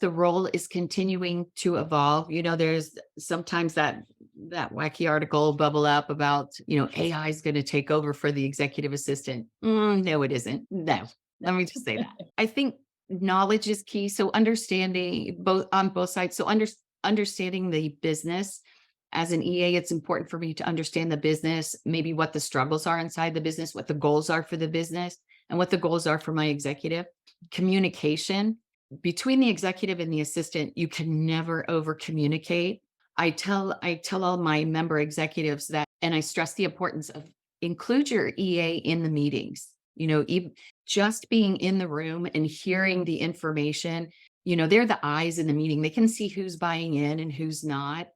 the role is continuing to evolve. There's sometimes that wacky article bubble up about, AI is going to take over for the executive assistant. No, it isn't. No, let me just say that. I think knowledge is key. So understanding both on both sides. So understanding the business as an EA, it's important for me to understand the business, maybe what the struggles are inside the business, what the goals are for the business, and what the goals are for my executive. Communication between the executive and the assistant, you can never over communicate. I tell all my member executives that, and I stress the importance of include your EA in the meetings. Even just being in the room and hearing the information, they're the eyes in the meeting. They can see who's buying in and who's not.